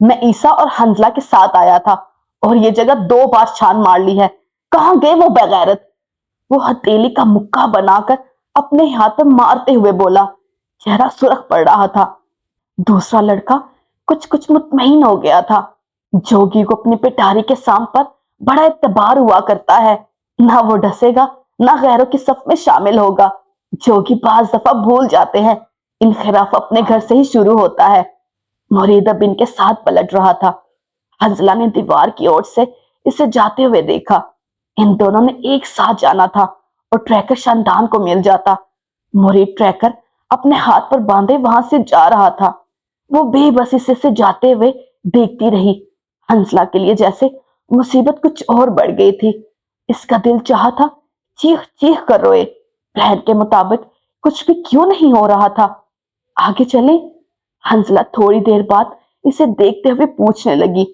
میں عیسیٰ اور حنزلہ کے ساتھ آیا تھا اور یہ جگہ 2 بار چھان مار لی ہے. کہاں گئے وہ بغیرت؟ وہ ہتھیلی کا مکہ بنا کر اپنے ہاتھ پر مارتے ہوئے بولا. چہرہ سرخ پڑ رہا تھا. دوسرا لڑکا کچھ مطمئن ہو گیا تھا. جوگی کو اپنی پٹاری کے سام پر بڑا اعتبار ہوا کرتا ہے. نہ وہ ڈسے گا نہ غیروں کی صف میں شامل ہوگا. جوگی بعض دفعہ بھول جاتے ہیں انحراف اپنے گھر سے ہی شروع ہوتا ہے. مرید اب ان کے ساتھ پلٹ رہا تھا. حنزلہ نے دیوار کی اور سے اسے جاتے ہوئے دیکھا. ان دونوں نے ایک ساتھ جانا تھا اور ٹریکر شاندان کو مل جاتا. مرید ٹریکر اپنے ہاتھ پر باندھے وہاں سے جا رہا تھا. وہ بے بسی سے جاتے ہوئے دیکھتی رہی. حنزلہ کے لیے جیسے مصیبت کچھ اور بڑھ گئی تھی. اس کا دل چاہا تھا چیخ چیخ کر روئے. پلان کے مطابق کچھ بھی کیوں نہیں ہو رہا تھا. آگے چلیں؟ حنزلہ تھوڑی دیر بعد اسے دیکھتے ہوئے پوچھنے لگی.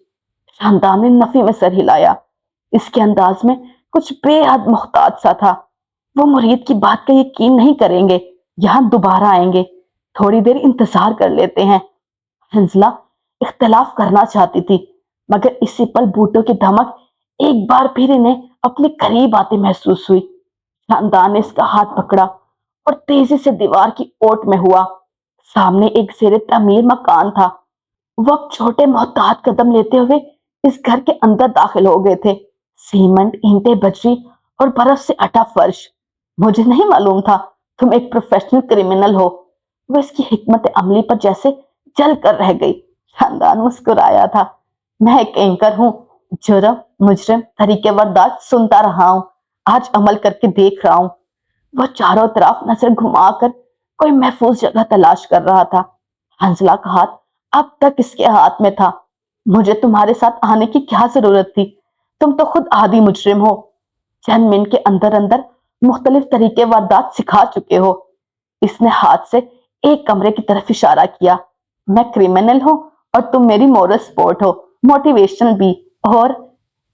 شاندان نے نفی میں سر ہلایا. اس کے انداز میں کچھ بے حد محتاط سا تھا. وہ مرید کی بات کا یقین نہیں کریں گے. یہاں دوبارہ آئیں گے. تھوڑی دیر انتظار کر لیتے ہیں. حنزلہ اختلاف کرنا چاہتی تھی مگر اسی پل بوٹوں کی دھمک ایک بار پھر انہیں اپنے قریب آتے محسوس ہوئی. شاندان نے اس کا ہاتھ پکڑا اور تیزی سے دیوار کی اوٹ میں ہوا. سامنے ایک زیر تعمیر مکان تھا. وہ اب چھوٹے محتاط قدم لیتے ہوئے اس گھر کے اندر داخل ہو گئے تھے. سیمنٹ، اینٹیں، بجری اور برف سے اٹا فرش. مجھے نہیں معلوم تھا تم ایک پروفیشنل کریمنل ہو. وہ اس کی حکمت عملی پر جیسے جل کر رہ گئی. خاندان مسکرایا تھا. میں ایک اینکر ہوں. جرم، مجرم، طریقے واردات سنتا رہا ہوں. آج عمل کر کے دیکھ رہا ہوں. وہ چاروں طرف نظر گھما کر کوئی محفوظ جگہ تلاش کر رہا تھا. حنزلہ کا ہاتھ اب تک اس کے ہاتھ میں تھا. مجھے تمہارے ساتھ آنے کی کیا ضرورت تھی؟ تم تو خود عادی مجرم ہو. چند منٹ کے اندر اندر مختلف طریقے واردات سکھا چکے ہو. اس نے ہاتھ سے ایک کمرے کی طرف اشارہ کیا. میں کریمنل ہوں اور تم میری مورل سپورٹ ہو، موٹیویشنل بھی. اور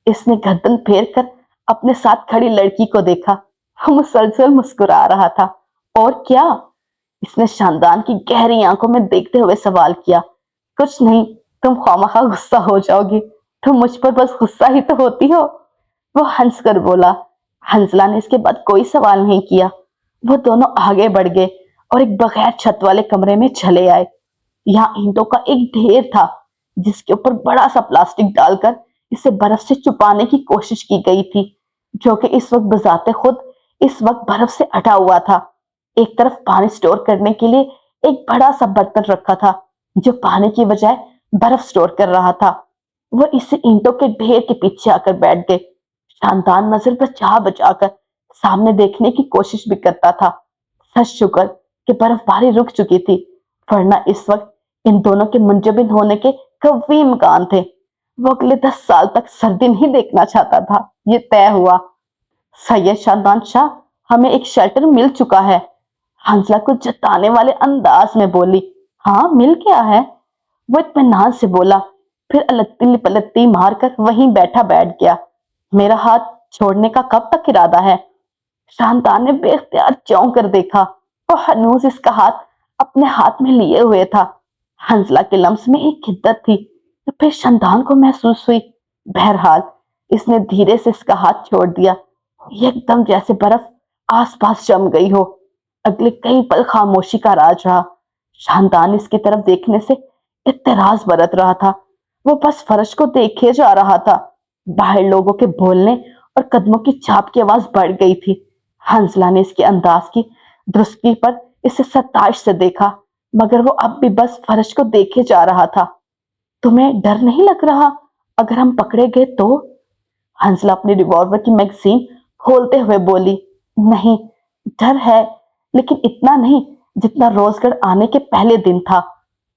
اس نے گردن پھیر کر اپنے ساتھ کھڑی لڑکی کو دیکھا. وہ مسلسل مسکرا رہا تھا. اور کیا؟ اس نے شاندان کی گہری آنکھوں میں دیکھتے ہوئے سوال کیا. کچھ نہیں، تم خوامخواہ غصہ ہو جاؤ گی. تم مجھ پر بس غصہ ہی تو ہوتی ہو. وہ ہنس کر بولا. حنزلہ نے اس کے بعد کوئی سوال نہیں کیا. وہ دونوں آگے بڑھ گئے اور ایک بغیر چھت والے کمرے میں چلے آئے. یہاں اینٹوں کا ایک ڈھیر تھا جس کے اوپر بڑا سا پلاسٹک ڈال کر اسے برف سے چھپانے کی کوشش کی گئی تھی، جو کہ اس وقت بذات خود اس وقت برف سے اٹا ہوا تھا. ایک طرف پانی سٹور کرنے کے لیے ایک بڑا سا برتن رکھا تھا جو پانی کی بجائے برف سٹور کر رہا تھا. وہ اس اینٹوں کے ڈھیر کے پیچھے آ کر بیٹھ گئے. شاندان نظر بچا بچا کر سامنے دیکھنے کی کوشش بھی کرتا تھا. سچ شکر کہ برف باری رک چکی تھی، ورنہ اس وقت ان دونوں کے منجمد ہونے کے قوی امکان تھے. وہ اگلے 10 سال تک سردی نہیں دیکھنا چاہتا تھا. یہ طے ہوا. سید شاندان شاہ، ہمیں ایک شیلٹر مل چکا ہے. حنزلہ کو جتانے والے انداز میں بولی. ہاں، مل گیا ہے. وہ اطمینان سے بولا، پھر الٹی پلٹی مار کر وہیں بیٹھ گیا. میرا ہاتھ چھوڑنے کا کب تک ارادہ ہے؟ شاندان نے بے اختیار چونک کر دیکھا. وہ ہنوز اس کا ہاتھ اپنے ہاتھ میں لیے ہوئے تھا. حنزلہ کے لمس میں ایک حدت تھی تو پھر شاندان کو محسوس ہوئی. بہرحال اس نے دھیرے سے اس کا ہاتھ چھوڑ دیا. ایک دم جیسے برف آس پاس جم گئی ہو. اگلے کئی پل خاموشی کا راج رہا. شاندان اس کی طرف دیکھنے سے اعتراض برت رہا تھا. وہ بس فرش کو دیکھے جا رہا تھا. باہر لوگوں کے بولنے اور قدموں کی چاپ کی آواز بڑھ گئی تھی. حنزلہ نے اس کے انداز کی درستگی پر اسے ستائش سے دیکھا مگر وہ اب بھی بس فرش کو دیکھے جا رہا تھا. تمہیں ڈر نہیں لگ رہا اگر ہم پکڑے گئے تو؟ حنزلہ اپنی ریوالور کی میگزین کھولتے ہوئے بولی. نہیں، ڈر ہے لیکن اتنا نہیں جتنا روز گڑھ آنے کے پہلے دن تھا.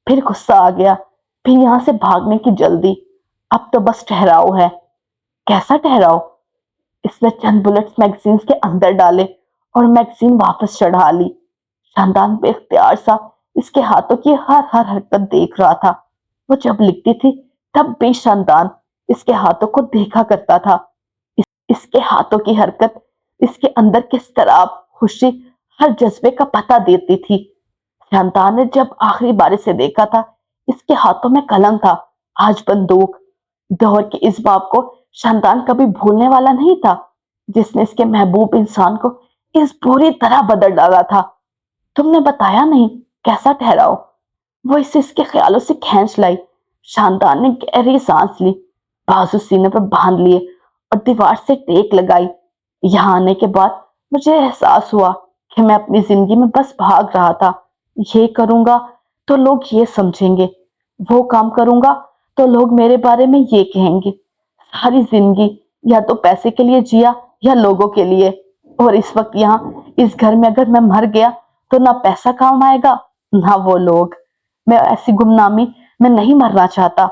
پھر غصہ آ گیا، پھر یہاں سے بھاگنے کی جلدی. اب تو بس ٹھہراؤ ہے. کیسا ٹھہراؤ؟ اس نے چند بلٹس میگزین کے اندر ڈالے اور میگزین واپس چڑھا لی. شاندان بے اختیار سا اس کے ہاتھوں کی ہر حرکت دیکھ رہا تھا. وہ جب لکھتی تھی تب بھی شاندان اس کے ہاتھوں کو دیکھا کرتا تھا. اس کے ہاتھوں کی حرکت اس کے اندر کے اضطراب، خوشی، ہر جذبے کا پتہ دیتی تھی. شاندان نے جب آخری بار اسے دیکھا تھا اس کے ہاتھوں میں قلم تھا آج بندوق۔ دور کے اس باپ کو شاندان کبھی بھولنے والا نہیں تھا، جس نے اس کے محبوب انسان کو اس بری طرح بدل ڈالا تھا۔ تم نے بتایا نہیں کیسا ٹھہراؤ؟ وہ اسے اس کے خیالوں سے کھینچ لائی۔ شاندان نے گہری سانس لی، بازو سینے پر باندھ لیے اور دیوار سے ٹیک لگائی۔ یہاں آنے کے بعد مجھے احساس ہوا کہ میں اپنی زندگی میں بس بھاگ رہا تھا۔ یہ کروں گا تو لوگ یہ سمجھیں گے، وہ کام کروں گا تو لوگ میرے بارے میں یہ کہیں گے۔ ساری زندگی یا تو پیسے کے لیے جیا یا لوگوں کے لیے، اور اس وقت یہاں اس گھر میں اگر میں مر گیا تو نہ پیسہ کام آئے گا نہ وہ لوگ۔ میں ایسی گمنامی میں نہیں مرنا چاہتا۔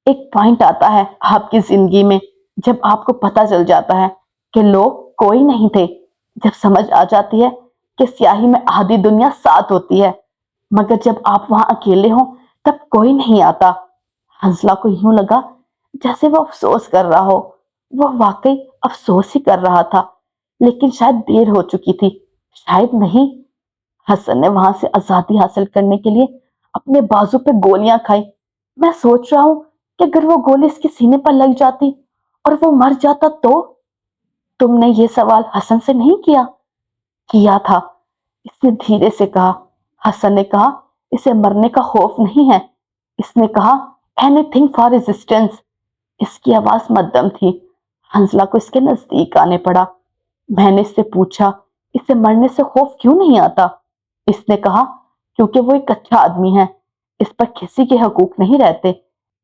ایک پوائنٹ آتا ہے آپ کی زندگی میں جب آپ کو پتہ چل جاتا ہے کہ لوگ کوئی نہیں تھے، جب سمجھ آ جاتی ہے کہ سیاہی میں آدھی دنیا ساتھ ہوتی ہے، مگر جب آپ وہاں اکیلے ہوں تب کوئی نہیں آتا۔ حنزلہ کو یوں لگا جیسے وہ افسوس کر رہا ہو۔ وہ واقعی افسوس ہی کر رہا تھا، لیکن شاید دیر ہو چکی تھی، شاید نہیں۔ حسن نے وہاں سے آزادی حاصل کرنے کے لیے اپنے بازو پہ گولیاں کھائی۔ میں سوچ رہا ہوں کہ اگر وہ گولی اس کے سینے پر لگ جاتی اور وہ مر جاتا تو؟ تم نے یہ سوال حسن سے نہیں کیا؟ کیا تھا، اس نے دھیرے سے کہا۔ حسن نے کہا اسے مرنے کا خوف نہیں ہے۔ اس نے کہا اینی تھنگ فار ریزسٹنس۔ اس کی آواز مدھم تھی۔ حنزلہ کو اس کے نزدیک آنے پڑا۔ میں نے اس سے پوچھا اسے مرنے سے خوف کیوں نہیں آتا؟ اس نے کہا کیونکہ وہ ایک اچھا آدمی ہے، اس پر کسی کے حقوق نہیں رہتے۔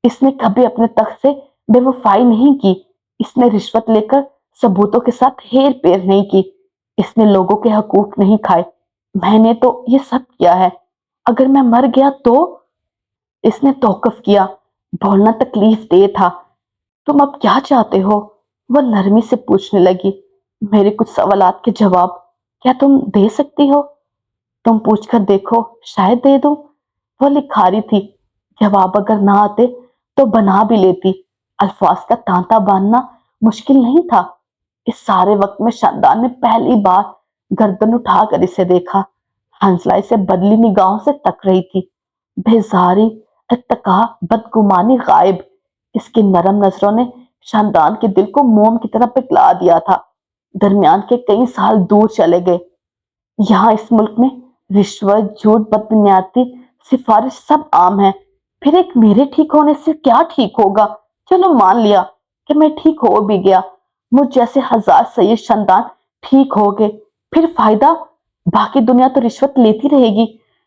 اس نے کبھی اپنے تخت سے بے وفائی نہیں کی، اس نے رشوت لے کر ثبوتوں کے ساتھ ہیر پھیر نہیں کی، اس نے لوگوں کے حقوق نہیں کھائے۔ میں نے تو یہ سب کیا ہے۔ اگر میں مر گیا تو؟ اس نے توقف کیا، بولنا تکلیف دہ تھا۔ تم اب کیا چاہتے ہو؟ وہ نرمی سے پوچھنے لگی۔ میرے کچھ سوالات کے جواب کیا تم دے سکتی ہو؟ تم پوچھ کر دیکھو، شاید دے دوں۔ وہ لکھاری تھی، جواب اگر نہ آتے تو بنا بھی لیتی۔ الفاظ کا تانتا باندھنا مشکل نہیں تھا۔ اس سارے وقت میں شاندان نے پہلی بار گردن اٹھا کر اسے دیکھا۔ حنزلہ اسے بدلی نگاہوں سے تک رہی تھی، بیزاری، اتقاء، بدگمانی غائب۔ اس کی نرم نظروں نے شاندان کے دل کو موم کی طرح پگھلا دیا تھا۔ درمیان کے کئی سال دور چلے گئے۔ یہاں اس ملک میں رشوت، جھوٹ، بدنیاتی، سفارش سب عام ہے۔ پھر ایک میرے ٹھیک ہونے سے کیا ٹھیک ہوگا؟ چلو مان لیا کہ میں ٹھیک ہو بھی گیا، مجھ جیسے ہزار سید شاندان ٹھیک ہو گئے، پھر فائدہ؟ باقی دنیا تو رشوت لیتی رہے گی،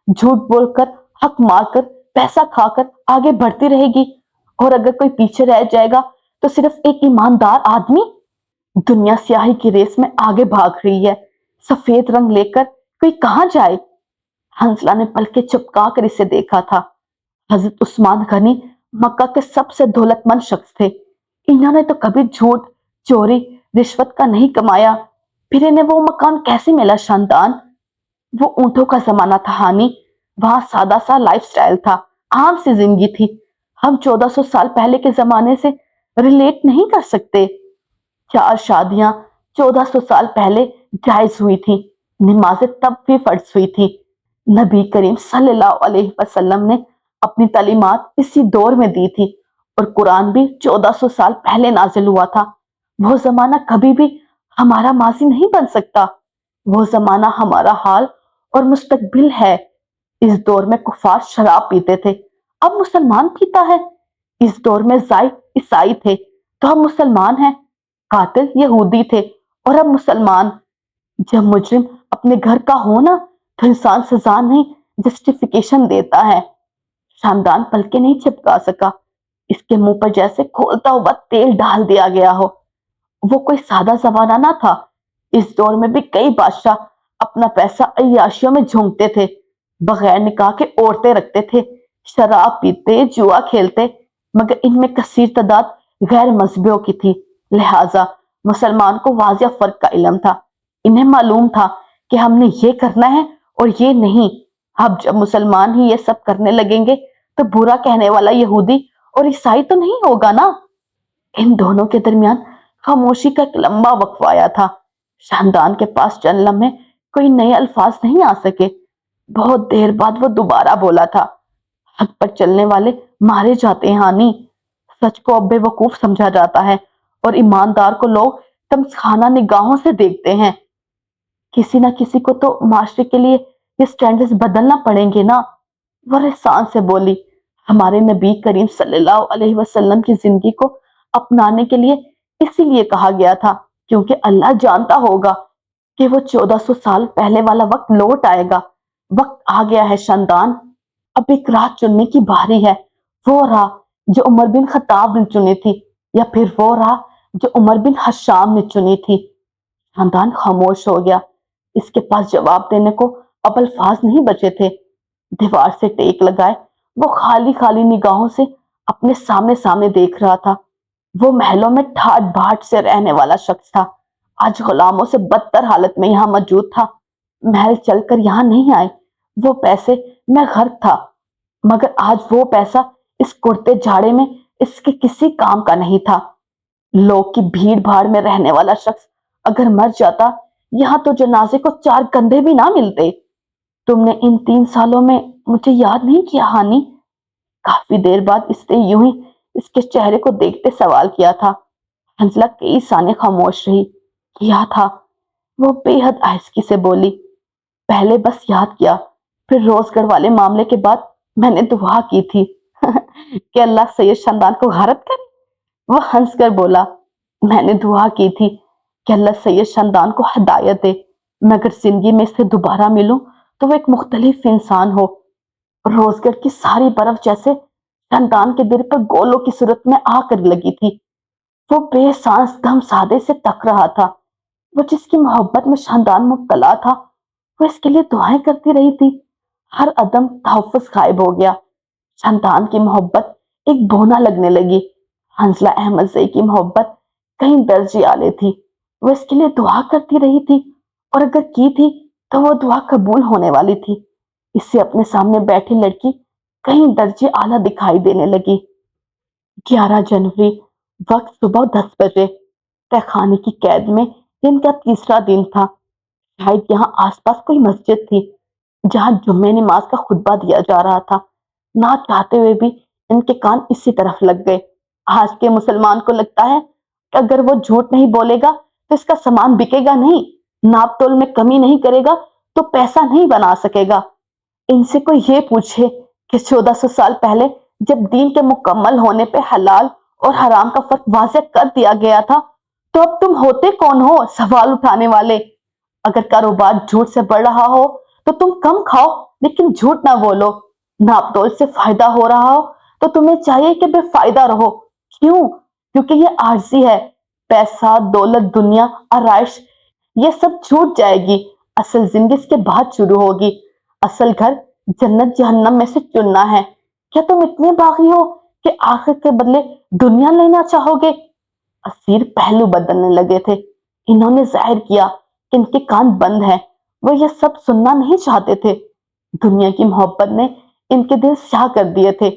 جھوٹ بول کر، حق مار کر، پیسہ کھا کر آگے بڑھتی رہے گی، اور اگر کوئی پیچھے رہ جائے گا تو صرف ایک ایماندار آدمی۔ دنیا سیاہی کی ریس میں آگے بھاگ رہی ہے، سفید رنگ لے کر کوئی کہاں جائے؟ حنزلہ نے پلکیں چپکا کر اسے دیکھا تھا۔ حضرت عثمان غنی مکہ کے سب سے دولت مند شخص تھے، انہوں نے تو کبھی جھوٹ، چوری، رشوت کا نہیں کمایا، پھر انہیں وہ مکان کیسے ملا شاندان؟ وہ اونٹوں کا زمانہ تھا ہانی، وہاں سادہ سا لائف سٹائل تھا، عام سی زندگی تھی۔ ہم 1400 سال پہلے کے زمانے سے ریلیٹ نہیں کر سکتے۔ 4 شادیاں 1400 سال پہلے جائز ہوئی تھی، نمازیں تب بھی فرض ہوئی تھی۔ نبی کریم صلی اللہ علیہ وسلم نے اپنی تعلیمات اسی دور میں دی تھی، اور قرآن بھی 1400 سال پہلے نازل ہوا تھا۔ وہ زمانہ کبھی بھی ہمارا ماضی نہیں بن سکتا، وہ زمانہ ہمارا حال اور مستقبل ہے۔ اس دور میں کفار شراب پیتے تھے، اب مسلمان پیتا ہے۔ اس دور میں زائد عیسائی تھے تو اب مسلمان ہیں، قاتل یہودی تھے اور اب مسلمان۔ جب مجرم اپنے گھر کا ہونا تو انسان سزا نہیں جسٹیفیکیشن دیتا ہے۔ شاندان پلکیں نہیں چپکا سکا، اس کے منہ پر جیسے کھولتا ہوا تیل ڈال دیا گیا ہو۔ وہ کوئی سادہ زمانہ نہ تھا، اس دور میں بھی کئی بادشاہ اپنا پیسہ عیاشیوں میں جھونکتے تھے، بغیر نکاح کے عورتیں رکھتے تھے، شراب پیتے، جوا کھیلتے، مگر ان میں کثیر تعداد غیر مذہبیوں کی تھی۔ لہٰذا مسلمان کو واضح فرق کا علم تھا، انہیں معلوم تھا کہ ہم نے یہ کرنا ہے اور یہ نہیں۔ اب جب مسلمان ہی یہ سب کرنے لگیں گے تو برا کہنے والا یہودی اور عیسائی تو نہیں ہوگا نا۔ ان دونوں کے درمیان خاموشی کا ایک لمبا وقفہ آیا تھا۔ شاندان کے پاس چند لمحے کوئی نئے الفاظ نہیں آ سکے۔ بہت دیر بعد وہ دوبارہ بولا تھا، حق پر چلنے والے مارے جاتے ہیں ہانی، سچ کو اب بے وقوف سمجھا جاتا ہے اور ایماندار کو لوگ تمسخانہ نگاہوں سے دیکھتے ہیں۔ کسی نہ کسی کو تو معاشرے کے لیے یہ سٹینڈرڈز بدلنا پڑیں گے نا۔ وہ احسان سے بولی، ہمارے نبی کریم صلی اللہ علیہ وسلم کی زندگی کو اپنانے کے لیے اسی لیے کہا گیا تھا کیونکہ اللہ جانتا ہوگا کہ وہ 1400 سال پہلے والا وقت لوٹ آئے گا۔ وقت آ گیا ہے شاندان، اب ایک راہ چننے کی باری ہے، وہ راہ جو عمر بن خطاب نے چنی تھی یا پھر وہ راہ جو عمر بن حشام نے چنی تھی۔ خاندان خاموش ہو گیا، اس کے پاس جواب دینے کو اب الفاظ نہیں بچے تھے۔ دیوار سے ٹیک لگائے وہ خالی خالی نگاہوں سے اپنے سامنے سامنے دیکھ رہا تھا۔ وہ محلوں میں ٹھاٹ بھاٹ سے رہنے والا شخص تھا، آج غلاموں سے بدتر حالت میں یہاں موجود تھا۔ محل چل کر یہاں نہیں آئے، وہ پیسے میں غرق تھا، مگر آج وہ پیسہ اس کرتے جھاڑے میں اس کے کسی کام کا نہیں تھا۔ لوگ کی بھیڑ بھاڑ میں رہنے والا شخص اگر مر جاتا، یہاں تو جنازے کو 4 کندھے بھی نہ ملتے۔ تم نے ان 3 سالوں میں مجھے یاد نہیں کیا ہانی؟ کافی دیر بعد اس نے یوں ہی اس کے چہرے کو دیکھتے سوال کیا تھا۔ حنزلہ کئی ثانیے خاموش رہی۔ کیا تھا؟ وہ بے حد آہستگی سے بولی، پہلے بس یاد کیا، پھر روز گڑھ والے معاملے کے بعد میں نے دعا کی تھی کہ اللہ سید شاندان کو غارت کرے۔ وہ ہنس کر بولا، میں نے دعا کی تھی کہ اللہ سید شاندان کو ہدایت دے، مگر زندگی میں اس سے دوبارہ ملوں تو وہ ایک مختلف انسان ہو۔ روزگڑھ کی ساری برف جیسے شاندان کے دل پر گولوں کی صورت میں آ کر لگی تھی۔ وہ بے سانس دم سادے سے تک رہا تھا۔ وہ جس کی محبت میں شاندان مبتلا تھا، وہ اس کے لیے دعائیں کرتی رہی تھی۔ ہر عدم تحفظ غائب ہو گیا۔ شاندان کی محبت ایک بونا لگنے لگی۔ حنزلہ احمد زئی کی محبت کہیں درجے آلے تھی۔ وہ اس کے لیے دعا کرتی رہی تھی، اور اگر کی تھی تو وہ دعا قبول ہونے والی تھی۔ اس سے اپنے سامنے بیٹھی لڑکی کہیں درجے اعلیٰ دکھائی دینے لگی۔ 11 جنوری، وقت صبح 10 بجے۔ تہ خانے کی قید میں ان کا تیسرا دن تھا۔ شاید یہاں آس پاس کوئی مسجد تھی جہاں جمعہ نماز کا خطبہ دیا جا رہا تھا۔ نہ چاہتے ہوئے بھی ان کے کان اسی طرف لگ گئے۔ آج کے مسلمان کو لگتا ہے کہ اگر وہ جھوٹ نہیں بولے گا تو اس کا سامان بکے گا نہیں، ناپ تول میں کمی نہیں کرے گا تو پیسہ نہیں بنا سکے گا۔ ان سے کوئی یہ پوچھے کہ 1400 سال پہلے جب دین کے مکمل ہونے پہ حلال اور حرام کا فرق واضح کر دیا گیا تھا تو اب تم ہوتے کون ہو سوال اٹھانے والے؟ اگر کاروبار جھوٹ سے بڑھ رہا ہو تو تم کم کھاؤ لیکن جھوٹ نہ بولو۔ ناپ تول سے فائدہ ہو رہا ہو تو تمہیں چاہیے کہ بے فائدہ رہو۔ کیوں؟ کیونکہ یہ عارضی ہے۔ پیسہ، دولت، دنیا، آرائش، یہ سب چھوٹ جائے گی۔ اصل زندگی اس کے بعد شروع ہوگی۔ اصل گھر جنت جہنم میں سے چننا ہے۔ کیا تم اتنے باغی ہو کہ آخر کے بدلے دنیا لینا چاہو گے؟ اسیر پہلو بدلنے لگے تھے۔ انہوں نے ظاہر کیا کہ ان کے کان بند ہیں، وہ یہ سب سننا نہیں چاہتے تھے۔ دنیا کی محبت نے ان کے دل سیاہ کر دیے تھے۔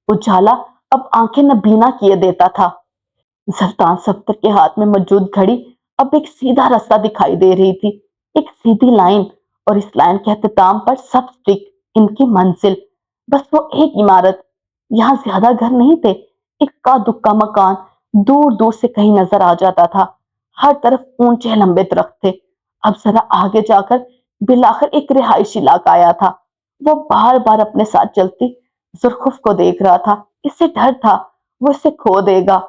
اجالا اب آنکھیں نہ بینا کیے دیتا تھا۔ سلطان صفدر کے ہاتھ میں موجود گھڑی اب ایک سیدھا راستہ دکھائی دے رہی تھی، ایک سیدھی لائن، اور اس لائن کے اختتام پر سب سٹک، ان کی منزل، بس وہ ایک عمارت۔ یہاں زیادہ گھر نہیں تھے، اکا دکا مکان دور دور سے کہیں نظر آ جاتا تھا۔ ہر طرف اونچے لمبے درخت تھے۔ اب ذرا آگے جا کر بلاخر ایک رہائشی علاقہ آیا تھا۔ وہ بار بار اپنے ساتھ چلتی زرخف کو دیکھ رہا تھا، اس سے ڈر تھا وہ اسے کھو دے گا۔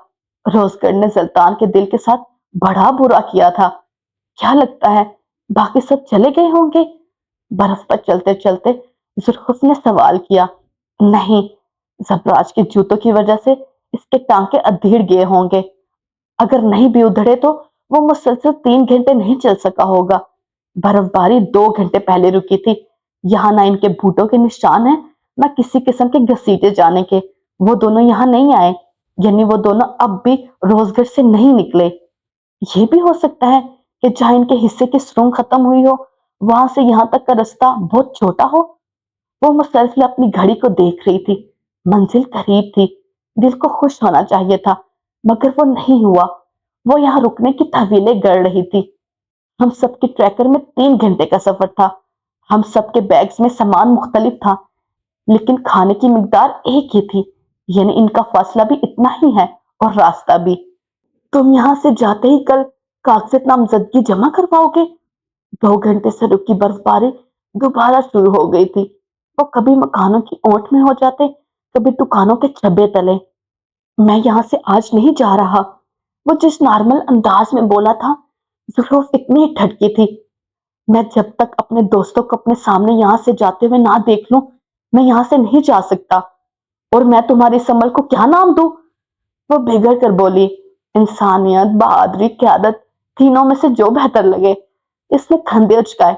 روزگڑھ نے سلطان کے دل کے ساتھ بڑا برا کیا تھا۔ کیا لگتا ہے باقی سب چلے گئے ہوں گے؟ برف پر چلتے چلتے زرخف نے سوال کیا۔ نہیں، زبراج کے جوتوں کی وجہ سے اس کے ٹانکے ادھیڑ گئے ہوں گے۔ اگر نہیں بھی ادھڑے تو وہ مسلسل 3 گھنٹے نہیں چل سکا ہوگا۔ برف باری 2 گھنٹے پہلے رکی تھی۔ یہاں نہ ان کے بوٹوں کے نشان ہیں، نہ کسی قسم کے گھسیٹے جانے کے۔ وہ دونوں یہاں نہیں آئے، یعنی وہ دونوں اب بھی روزگڑھ سے نہیں نکلے۔ یہ بھی ہو سکتا ہے کہ جہاں ان کے حصے کی سرنگ ختم ہوئی ہو، وہاں سے یہاں تک کا رستہ بہت چھوٹا ہو۔ وہ مسلسل اپنی گھڑی کو دیکھ رہی تھی۔ منزل قریب تھی، دل کو خوش ہونا چاہیے تھا، مگر وہ نہیں ہوا۔ وہ یہاں رکنے کی طویلیں گڑ رہی تھی۔ ہم سب کے ٹریکر میں 3 گھنٹے کا سفر تھا۔ ہم سب کے بیگز میں سامان مختلف تھا، لیکن کھانے کی مقدار ایک ہی تھی۔ یعنی ان کا فاصلہ بھی اتنا ہی ہے اور راستہ بھی۔ تم یہاں سے جاتے ہی کل کاغذات نامزدگی جمع کرواؤ گے؟ 2 گھنٹے سے رکی برف باری دوبارہ شروع ہو گئی تھی۔ وہ کبھی مکانوں کی اونٹ میں ہو جاتے، کبھی دکانوں کے چھبے تلے۔ میں یہاں سے آج نہیں جا رہا۔ وہ جس نارمل انداز میں بولا تھا، ظروف اتنی ٹھٹکی تھی۔ میں جب تک اپنے دوستوں کو اپنے سامنے یہاں سے جاتے ہوئے نہ دیکھ لوں، میں یہاں سے نہیں جا سکتا۔ اور میں تمہاری سمل کو کیا نام دوں؟ وہ بگڑ کر بولی، انسانیت، بہادری، قیادت، تینوں میں سے جو بہتر لگے۔ اس نے کھندے اچکائے۔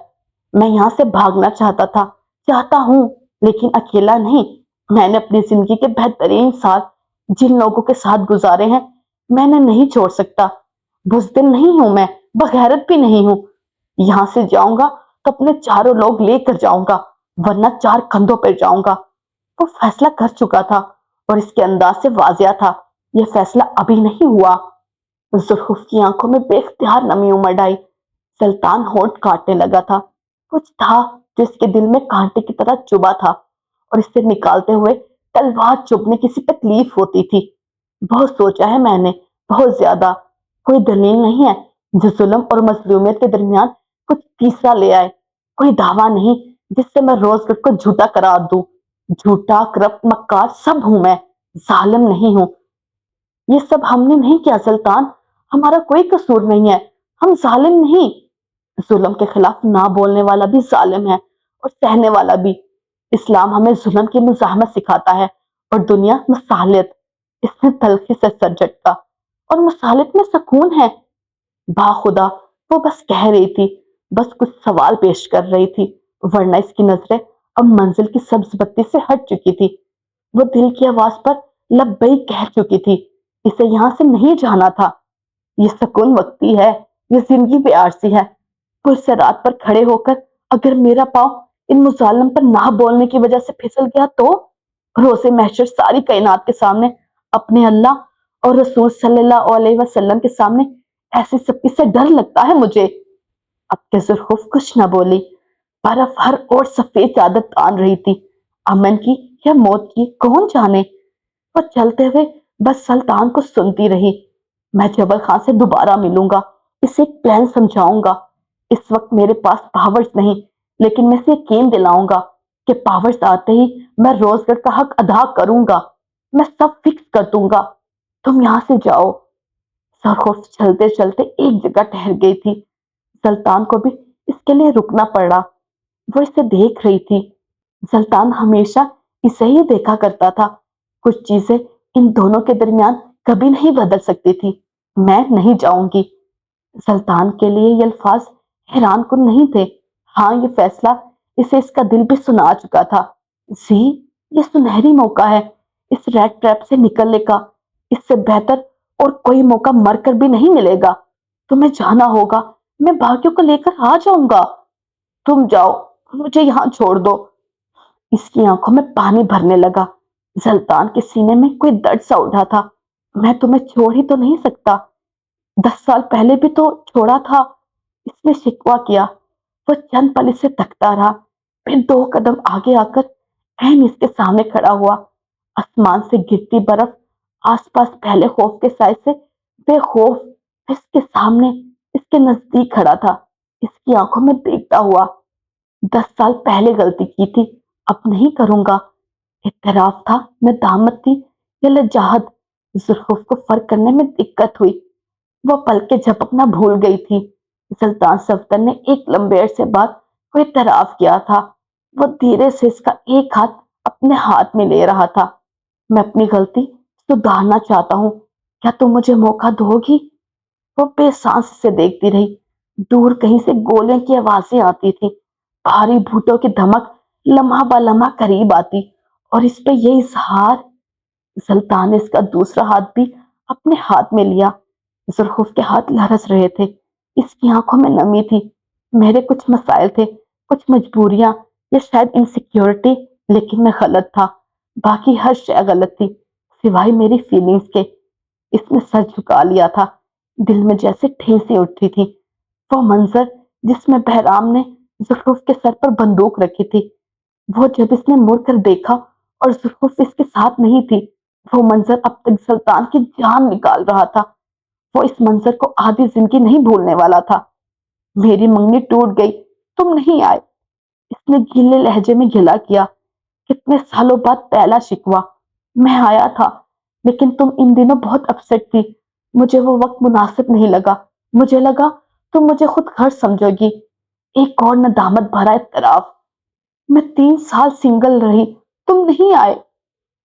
میں یہاں سے بھاگنا چاہتا تھا، چاہتا ہوں، لیکن اکیلا نہیں۔ میں نے اپنی زندگی کے بہترین سال جن لوگوں کے ساتھ گزارے ہیں، میں نے نہیں چھوڑ سکتا۔ بزدل نہیں ہوں، میں بغیرت بھی نہیں ہوں۔ یہاں سے جاؤں گا تو اپنے چاروں لوگ لے کر جاؤں گا، ورنہ 4 کندھوں پر جاؤں گا۔ وہ فیصلہ کر چکا تھا اور اس کے انداز سے واضح تھا، یہ فیصلہ ابھی نہیں ہوا۔ ظروف کی آنکھوں میں بے اختیار نمی امڑ آئی۔ سلطان ہونٹ کاٹنے لگا تھا۔ کچھ تھا جو اس کے دل میں کانٹے کی طرح چبھا تھا، اور اسے نکالتے ہوئے تلوار چبھنے کی سی تکلیف ہوتی تھی۔ بہت سوچا ہے میں نے، بہت زیادہ۔ کوئی دلیل نہیں ہے جو ظلم اور مظلومیت کے درمیان کچھ تیسرا لے آئے۔ کوئی دعویٰ نہیں جس سے میں روز گھر کو جھوٹا قرار دوں۔ جھوٹا، کرپٹ، مکار سب ہوں میں، ظالم نہیں ہوں۔ یہ سب ہم نے نہیں کیا سلطان، ہمارا کوئی قصور نہیں ہے، ہم ظالم نہیں۔ ظلم کے خلاف نہ بولنے والا بھی ظالم ہے، اور سہنے والا بھی۔ اسلام ہمیں ظلم کی مزاحمت سکھاتا ہے، اور دنیا مصالحت۔ اس نے تلخی سے سر جھٹکا، اور مصالحت میں سکون ہے۔ باخدا وہ بس کہہ رہی تھی، بس کچھ سوال پیش کر رہی تھی، ورنہ اس کی نظریں اب منزل کی سبز بتی سے ہٹ چکی تھی۔ وہ دل کی آواز پر لبیک کہہ چکی تھی، اسے یہاں سے نہیں جانا تھا۔ یہ سکون وقتی ہے، یہ زندگی بے عارضی ہے۔ پل سے رات پر کھڑے ہو کر اگر میرا پاؤں ان مظالم پر نہ بولنے کی وجہ سے پھسل گیا تو روزے محشر ساری کائنات کے سامنے، اپنے اللہ اور رسول صلی اللہ علیہ وسلم کے سامنے ایسی سختی سے ڈر لگتا ہے مجھے۔ اب کے ظروف کچھ نہ بولی۔ برف ہر اور سفید چادر تان رہی تھی، امن کی یا موت کی کون جانے۔ وہ چلتے ہوئے بس سلطان کو سنتی رہی۔ میں جبل خان سے دوبارہ ملوں گا، اسے ایک پلان سمجھاؤں گا۔ اس وقت میرے پاس پاورز نہیں، لیکن میں اسے یقین دلاؤں گا کہ پاورز آتے ہی میں روزگار کا حق ادا کروں گا۔ میں سب فکس کر دوں گا، تم یہاں سے جاؤ۔ سرخوف چلتے چلتے ایک جگہ ٹھہر گئی تھی۔ سلطان کو بھی اس کے لیے رکنا پڑا۔ وہ اسے دیکھ رہی تھی۔ سلطان ہمیشہ اسے ہی دیکھا کرتا تھا۔ کچھ چیزیں ان دونوں کے درمیان کبھی نہیں بدل سکتی تھی۔ میں نہیں جاؤں گی۔ سلطان کے لیے یہ الفاظ حیران کن نہیں تھے۔ ہاں، یہ فیصلہ اسے اس کا دل بھی سنا چکا تھا۔ زی، یہ سنہری موقع ہے اس ریڈ ٹریپ سے نکلنے کا۔ اس سے بہتر اور کوئی موقع مر کر بھی نہیں ملے گا۔ تمہیں جانا ہوگا، میں باقیوں کو لے کر آ جاؤں گا۔ تم جاؤ، مجھے یہاں چھوڑ دو۔ اس کی آنکھوں میں پانی بھرنے لگا۔ سلطان کے سینے میں کوئی درد سا اٹھا تھا۔ میں تمہیں چھوڑ ہی تو نہیں سکتا، 10 سال پہلے بھی تو چھوڑا تھا، اس نے شکوہ کیا۔ وہ چند پل اسے تکتا رہا، پھر 2 قدم آگے آ کر عین اس کے سامنے کھڑا ہوا۔ آسمان سے گرتی برف آس پاس پھیلے خوف کے سائے سے بے خوف اس کے سامنے، اس کے نزدیک کھڑا تھا، اس کی آنکھوں میں دیکھتا ہوا۔ 10 سال پہلے غلطی کی تھی، اب نہیں کروں گا۔ اعتراف تھا، ندامت تھی، یا لجاجت؟ ظروف کو فرق کرنے میں دقت ہوئی۔ وہ پلکیں جھپکنا بھول گئی تھی۔ سلطان صفدر نے ایک لمبے عرصے بعد کوئی اعتراف کیا تھا۔ وہ دھیرے سے اس کا ایک ہاتھ اپنے ہاتھ میں لے رہا تھا۔ میں اپنی غلطی سدھارنا چاہتا ہوں، کیا تم مجھے موقع دو گی؟ وہ بے سانس سے دیکھتی رہی۔ دور کہیں سے گولیاں کی آوازیں آتی تھی، بھاری بھوٹوں کی دھمک لمحہ با لمحہ قریب آتی، اور اس پہ یہ اظہار۔ سلطان نے اس کا دوسرا ہاتھ بھی اپنے ہاتھ میں لیا۔ ظروف کے ہاتھ لرز رہے تھے، اس کی آنکھوں میں نمی تھی۔ میرے کچھ مسائل تھے، کچھ مجبوریاں، یا شاید انسیکیورٹی، لیکن میں غلط تھا۔ باقی ہر شے غلط تھی سوائے میری فیلنگز کے۔ اس نے سر جھکا لیا تھا، دل میں جیسے ٹھیسیں اٹھتی تھی۔ وہ منظر جس میں بہرام نے ظروف کے سر پر بندوق رکھی تھی، وہ جب اس نے مڑ کر دیکھا اور ظروف اس کے ساتھ نہیں تھی، وہ منظر اب تک سلطان کی جان نکال رہا تھا۔ وہ اس منظر کو آدھی زندگی نہیں بھولنے والا تھا۔ میری منگنی ٹوٹ گئی، تم نہیں آئے۔ اس نے گیلے لہجے میں گلا کیا۔ کتنے سالوں بعد پہلا شکوہ۔ میں آیا تھا لیکن تم ان دنوں بہت اپسیٹ تھی۔ مجھے وہ وقت مناسب نہیں لگا۔ مجھے لگا تم مجھے خود غرض سمجھو گی۔ ایک اور ندامت بھرا اعتراف۔ میں 3 سال سنگل رہی، تم نہیں آئے۔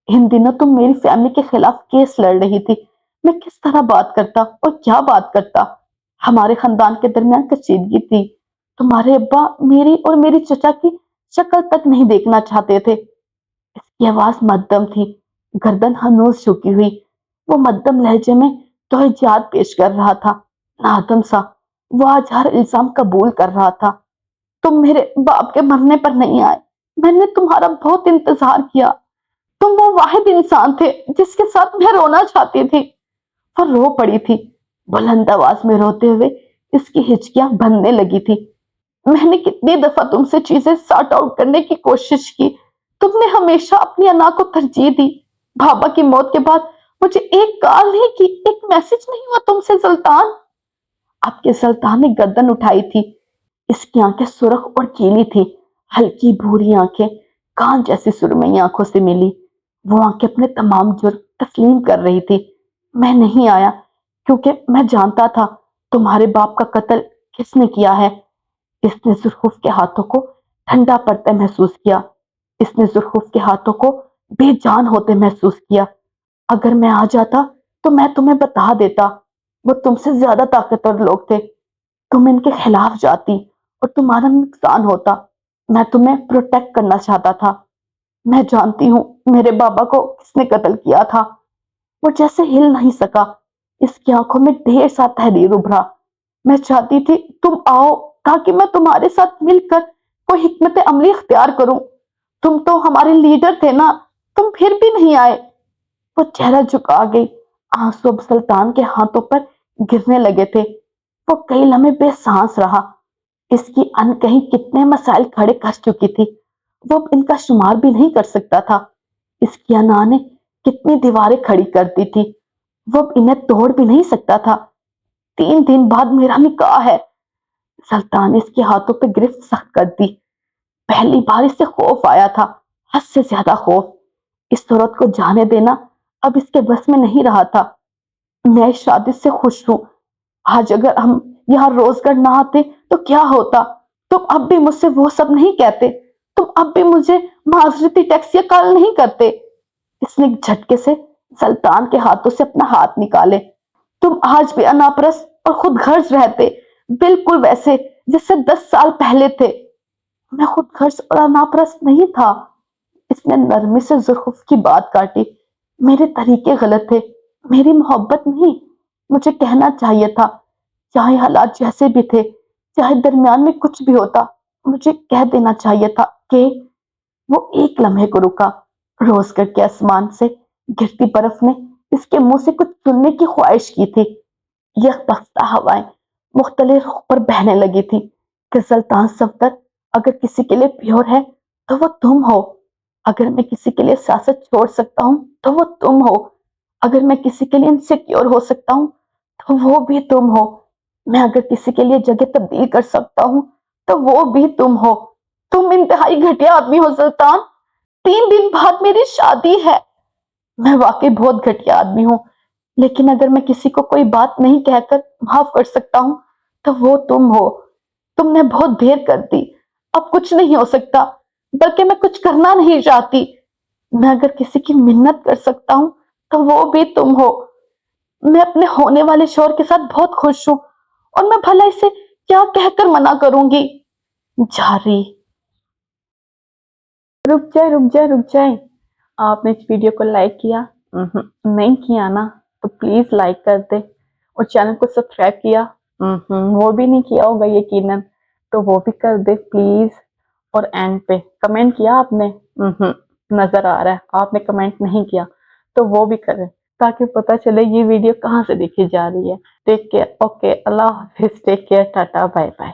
ان دنوں تم میری فیملی کے خلاف کیس لڑ رہی تھی۔ میں کس طرح بات کرتا اور کیا بات کرتا؟ ہمارے خاندان کے درمیان کشیدگی تھی۔ تمہارے ابا میری اور میری چچا کی شکل تک نہیں دیکھنا چاہتے تھے۔ اس کی آواز مدھم تھی، گردن ہنوز جھکی ہوئی۔ وہ مدھم لہجے میں توجیہات پیش کر رہا تھا، نادم سا۔ وہ آج ہر الزام قبول کر رہا تھا۔ تم میرے باپ کے مرنے پر نہیں آئے۔ میں نے تمہارا بہت انتظار کیا۔ تم وہ واحد انسان تھے جس کے ساتھ میں رونا چاہتی تھی۔ وہ رو پڑی تھی، بلند آواز میں روتے ہوئے اس کی ہچکیاں بندنے لگی تھی۔ میں نے کتنی دفعہ تم سے چیزیں سارٹ آؤٹ کرنے کی کوشش کی، تم نے ہمیشہ اپنی انا کو ترجیح دی۔ بابا کی موت کے بعد مجھے ایک کال نہیں کی، ایک میسج نہیں ہوا تم سے سلطان۔ آپ کے سلطان نے گردن اٹھائی تھی۔ اس کی آنکھیں سرخ اور کیلی تھی، ہلکی بھوری آنکھیں کان جیسی سرمئی آنکھوں سے ملی۔ وہ آنکھیں اپنے تمام جرم تسلیم کر رہی تھی۔ میں نہیں آیا کیونکہ میں جانتا تھا تمہارے باپ کا قتل کس نے کیا ہے۔ اس نے زرخوف کے ہاتھوں کو ٹھنڈا پڑتے محسوس کیا۔ اس نے زرخوف کے ہاتھوں کو بے جان ہوتے محسوس کیا۔ اگر میں آ جاتا تو میں تمہیں بتا دیتا، وہ تم سے زیادہ طاقتور لوگ تھے۔ تم ان کے خلاف جاتی اور تمہارا نقصان ہوتا۔ میں تمہیں پروٹیکٹ کرنا چاہتا تھا۔ میں جانتی ہوں میرے بابا کو کس نے قتل کیا تھا۔ وہ جیسے ہل نہیں سکا۔ اس کی آنکھوں میں ڈھیر سا تحریر ابھرا۔ میں چاہتی تھی تم آؤ تاکہ میں تمہارے ساتھ مل کر کوئی حکمت عملی اختیار کروں۔ تم تو ہمارے لیڈر تھے نا، تم پھر بھی نہیں آئے۔ وہ چہرہ جھکا گئی، آنسو اب سلطان کے ہاتھوں پر گرنے لگے تھے۔ وہ کئی لمحے بے سانس رہا۔ اس کی انکہی کتنے مسائل کھڑے کر چکی تھی، وہ اب ان کا شمار بھی نہیں کر سکتا تھا۔ اس کی انا نے کتنی دیواریں کھڑی کر دی تھی، وہ اب انہیں توڑ بھی نہیں سکتا تھا۔ 3 دن بعد میرا نکاح ہے۔ سلطان نے اس کے ہاتھوں پہ گرفت سخت کر دی۔ پہلی بار اسے خوف آیا تھا، حد سے زیادہ خوف۔ اس عورت کو جانے دینا اب اس کے بس میں نہیں رہا تھا۔ میں اس شادی سے خوش ہوں۔ آج اگر ہم یہاں روزگار نہ آتے تو کیا ہوتا؟ تم اب بھی مجھ سے وہ سب نہیں کہتے، تم اب بھی مجھے معذرتی ٹیکس یا کال نہیں کرتے۔ اس نے ایک جھٹکے سے سلطان کے ہاتھوں سے اپنا ہاتھ نکالے۔ تم آج بھی اناپرست اور خود غرض رہتے، بالکل ویسے جیسے 10 سال پہلے تھے۔ میں خود غرض اور اناپرست نہیں تھا۔ اس نے نرمی سے زرخوف کی بات کاٹی۔ میرے طریقے غلط تھے، میری محبت نہیں۔ مجھے کہنا چاہیے تھا، چاہے حالات جیسے بھی تھے، چاہے درمیان میں کچھ بھی ہوتا، مجھے کہہ دینا چاہیے تھا کہ… وہ ایک لمحے کو رکا۔ روزگار کے آسمان سے گرتی برف نے اس کے منہ سے کچھ سننے کی خواہش کی تھی۔ یہ تختہ ہوائیں مختلف رخ پر بہنے لگی تھی کہ سلطان صفدر اگر کسی کے لیے پیور ہے تو وہ تم ہو۔ اگر میں کسی کے لیے سیاست چھوڑ سکتا ہوں تو وہ تم ہو۔ اگر میں کسی کے لیے انسیکیور ہو سکتا ہوں تو وہ بھی تم ہو۔ میں اگر کسی کے لیے جگہ تبدیل کر سکتا ہوں تو وہ بھی تم ہو۔ تم انتہائی گھٹیا آدمی ہو سلطان۔ 3 دن بعد میری شادی ہے۔ میں واقعی بہت گھٹیا آدمی ہوں، لیکن اگر میں کسی کو کوئی بات نہیں کہہ کر معاف کر سکتا ہوں تو وہ تم ہو۔ تم نے بہت دیر کر دی، اب کچھ نہیں ہو سکتا، بلکہ میں کچھ کرنا نہیں چاہتی۔ میں اگر کسی کی منت کر سکتا ہوں تو وہ بھی تم ہو۔ میں اپنے ہونے والے شوہر کے ساتھ بہت خوش ہوں اور میں بھلا اسے کیا کہہ کر منع کروں گی؟ جاری۔ رک جائے رک جائے رک جائے، آپ نے اس ویڈیو کو لائک کیا؟ نہیں کیا نا تو پلیز لائک کر دے، اور چینل کو سبسکرائب کیا؟ وہ بھی نہیں کیا ہوگا یقیناً، تو وہ بھی کر دے پلیز۔ اور اینڈ پہ کمنٹ کیا آپ نے؟ نظر آ رہا ہے آپ نے کمنٹ نہیں کیا، تو وہ بھی کریں تاکہ پتہ چلے یہ ویڈیو کہاں سے دیکھی جا رہی ہے۔ ٹیک کیئر، اوکے، اللہ حافظ، take care, tata, bye bye.